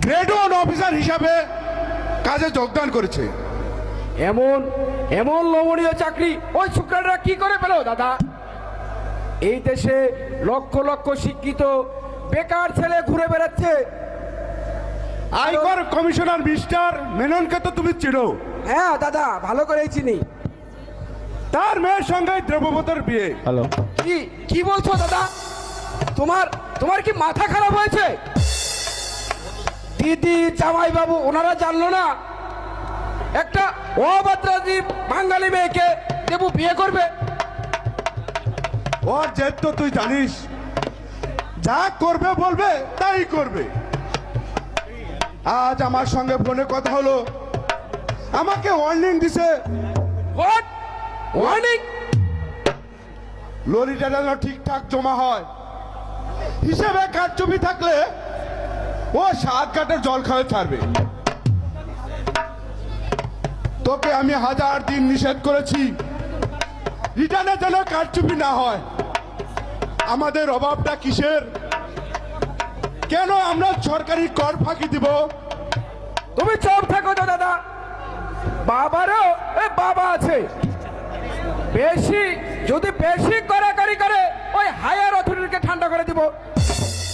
Grade 1 officer হিসাবে কাজে যোগদান করেছে। এমন এমন লোভনীয় চাকরি ওই শুক্রানরা কি করে পেল দাদা? এই দেশে লক্ষ লক্ষ শিক্ষিত বেকার ছেলে ঘুরে বেড়াচ্ছে। আয়কর কমিশনার মিস্টার মেননকে তো তুমি চিনো। হ্যাঁ দাদা, ভালো করেই চিনি। তার মেয়ের সঙ্গে দ্রব্যবতের বিয়ে। হ্যালো, কি কি বলছো দাদা? তোমার তোমার কি মাথা খারাপ হয়েছে? দিদি জামাই বাবু ওনারা জানলো না একটা অভদ্রাজি বাঙালি মেয়েকে দেবু বিয়ে করবে? ওর জেদ তো তুই জানিস, যা করবে বলবে তাই করবে। আজ আমার সঙ্গে ফোনে কথা হলো, আমাকে ওয়ার্নিং দিছে। What warning? লরিটা যেন ঠিকঠাক জমা হয়, হিসেবে কারচুপি থাকলে ও 7 ঘাটের জল খাওয়া ছাড়বে। তোকে আমি 1000 দিন নিষেধ করেছি, রিটার্নে যেন কারচুপি না হয়। আমাদের অভাবটা কিসের? কেন আমরা সরকারি কর ফাঁকি দিব? তুমি চুপ থাকো তো দাদা, বাবারও বাবা আছে। যদি বেশি কড়াকড়ি করে ওই হায়ার অথরিটিকে ঠান্ডা করে দিব,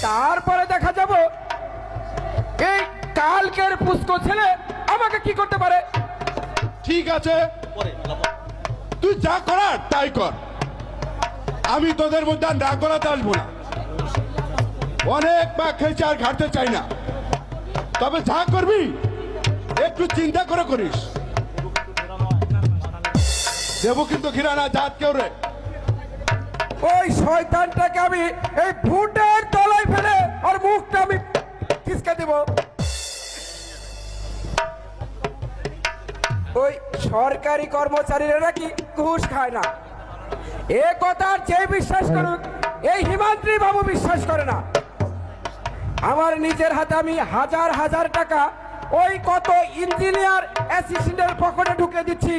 তারপরে দেখা যাব এই কালকের পুষ্কর ছেলে আমাকে কি করতে পারে। ঠিক আছে, তুই যা করার তাই কর, আমি তোদের মধ্যে আর না করাতে আসবো না। অনেক পা খেয়েছে, আর ঘাটতে চাই না। তবে যা করবি একটু চিন্তা করে করিস। দেবো কিন্তু ঘিরানা জাত কেউ রে। ওই শয়তানটাকে আমি এই ভুটের তলায় ফেলে আর মুখটা আমি কিসকে দেব। ওই সরকারি কর্মচারীরা নাকি ঘুষ খায় না, এ কথা যে বিশ্বাস করুক, এই হিমাদ্রি বাবু বিশ্বাস করে না। আমার নিজের হাতে আমি হাজার হাজার টাকা ওই কত ইঞ্জিনিয়ার অ্যাসিস্ট্যান্টের পকেটে ঢুকে দিচ্ছি।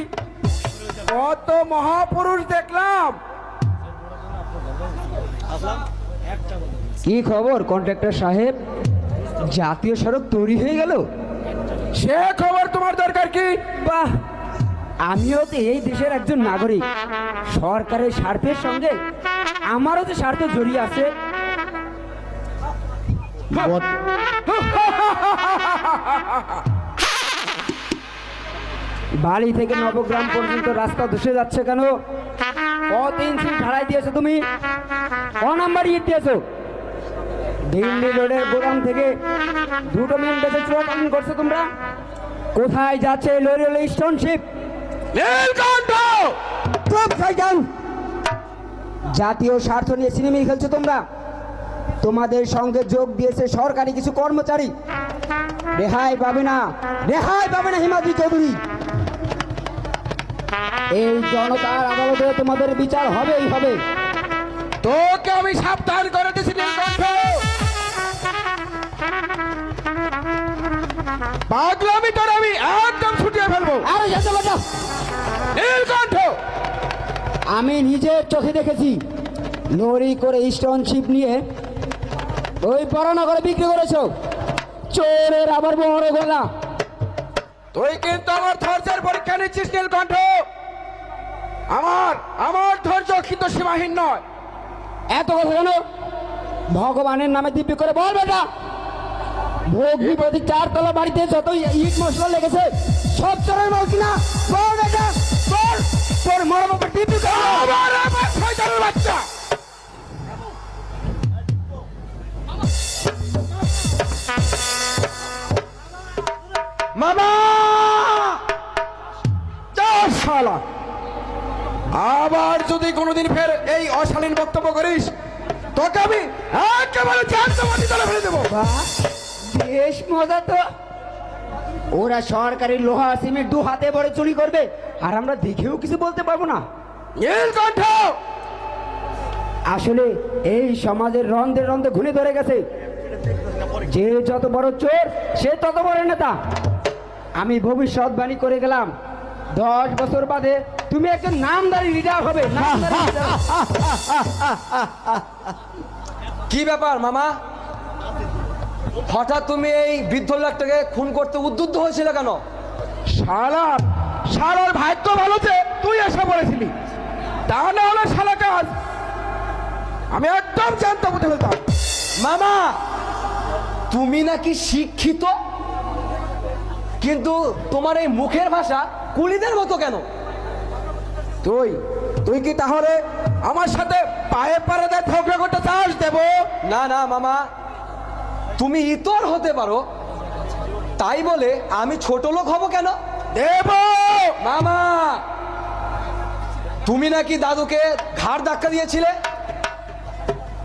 কত মহাপুরুষ দেখলাম। কি খবর কন্ট্রাক্টর সাহেব? জাতীয় সড়ক তৈরি হয়ে গেল? সে খবর তোমার দরকার কি? বাহ, আমিও তো এই দেশের একজন নাগরিক, সরকারের স্বার্থের সঙ্গে আমারও তো স্বার্থ জড়িয়ে আছে। বাড়ি থেকে নবগ্রাম পর্যন্ত রাস্তা ধসে যাচ্ছে কেন? কত ইঞ্চি ঢালাই দিয়েছো তুমি? ক নাম্বার ইট দিয়েছো? দিল্লি রোডের গোদাম থেকে 2 মিনিট বেশি চোরাচালান করছো তোমরা। কোথায় যাচ্ছে লরিয়াল স্টোনশিপ? নীলকণ্ঠ! চুপ শয়তান! জাতীয় স্বার্থ নিয়ে সিনেমি খেলছো তোমরা। তোমাদের সঙ্গে যোগ দিয়েছে সরকারি কিছু কর্মচারী। রেহাই পাবে না, রেহাই পাবে না হিমাদ্রি চৌধুরী। এই জনতার আদালতে তোমাদের বিচার হবেই হবে। তোকে আমি সাবধান করে দিছি নীলকণ্ঠ, পাগলামি তোর আমি একদম ছুটিয়ে ফেলবো। আরে যেতে বাঁচাও। নীলকণ্ঠ! আমি নিজের চোখে দেখেছি লরি করে স্টোনশিপ নিয়ে ওই বরানগরে বিক্রি করেছো। চোরের আবার বড় গলা। তুই কিন্তু আমার ধৈর্যের পরীক্ষা নিচ্ছিস নীলকণ্ঠ। আমার ধৈর্য কিন্তু সীমাহীন নয়। এত কথা কেন? ভগবানের নামে দিব্যি করে বল বেটা, ভোগ বিপত্তি 4 তলা বাড়িতে যত ইট মশলা লেগেছে সব চোরের মাল কিনা? বল বেটা, বল। তোর মরম উপর দিব্যি করে বল। আমার শয়তানের বাচ্চা! মামা শালা, আবার যদি কোনোদিন ফের এই অশালীন বক্তব্য করিস, তোকে আমি একেবারে জ্যান্ত মাটি তলে ফেলে দেবো। বাহ, বেশ মজা তো। ওরা সরকারি লোহা সিমেন্ট 2 হাতে ভরে চুরি করবে আর আমরা দেখেও কিছু বলতে পারবো না। নীলকণ্ঠ! আসলে এই সমাজের রন্ধে রন্ধে ঘুরে ধরে গেছে, যে যত বড় চোর সে তত বড় নেতা। আমি ভবিষ্যৎবাণী করে গেলাম 10 বছর বাদে তুমি একজন নামদারি লিডার হবে। নামদারি leader। কি ব্যাপার মামা? হঠাৎ তুমি এই বৃদ্ধ লোকটাকে খুন করতে উদ্যুদ্ধ হয়েছিল কেন? শালার ভাগ্য ভালো যে তুই এসে বলেছিলি, তা না হলে শালা কাজ আমি একদম জানতে বুঝে ফেলতাম। মামা, তুমি নাকি শিক্ষিত, কিন্তু তোমার এই মুখের ভাষা কুলিদের মতো কেন? তুই কি তাহলে আমার সাথে পায়ে পারে দেয় ঝগড়া করতে চাস দেবো? না না মামা, তুমি ইতর হতে পারো, তাই বলে আমি ছোট লোক হব কেন? দেব মামা, তুমি নাকি দাদুকে ঘাড় ধাক্কা দিয়েছিলে।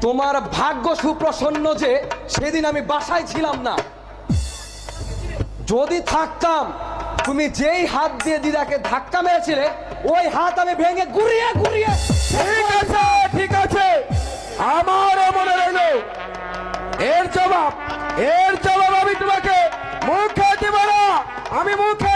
তোমার ভাগ্য সুপ্রসন্ন যে সেদিন আমি বাসায় ছিলাম না। যদি থাকতাম, তুমি যেই হাত দিয়ে দিদাকে ধাক্কা মেরেছিলে ওই হাত আমি ভেঙে ঘুরিয়ে ঘুরিয়ে। ঠিক আছে আমারও মনে রইল। এর জবাব আমি তোমাকে মুখে দিব না, আমি মুখে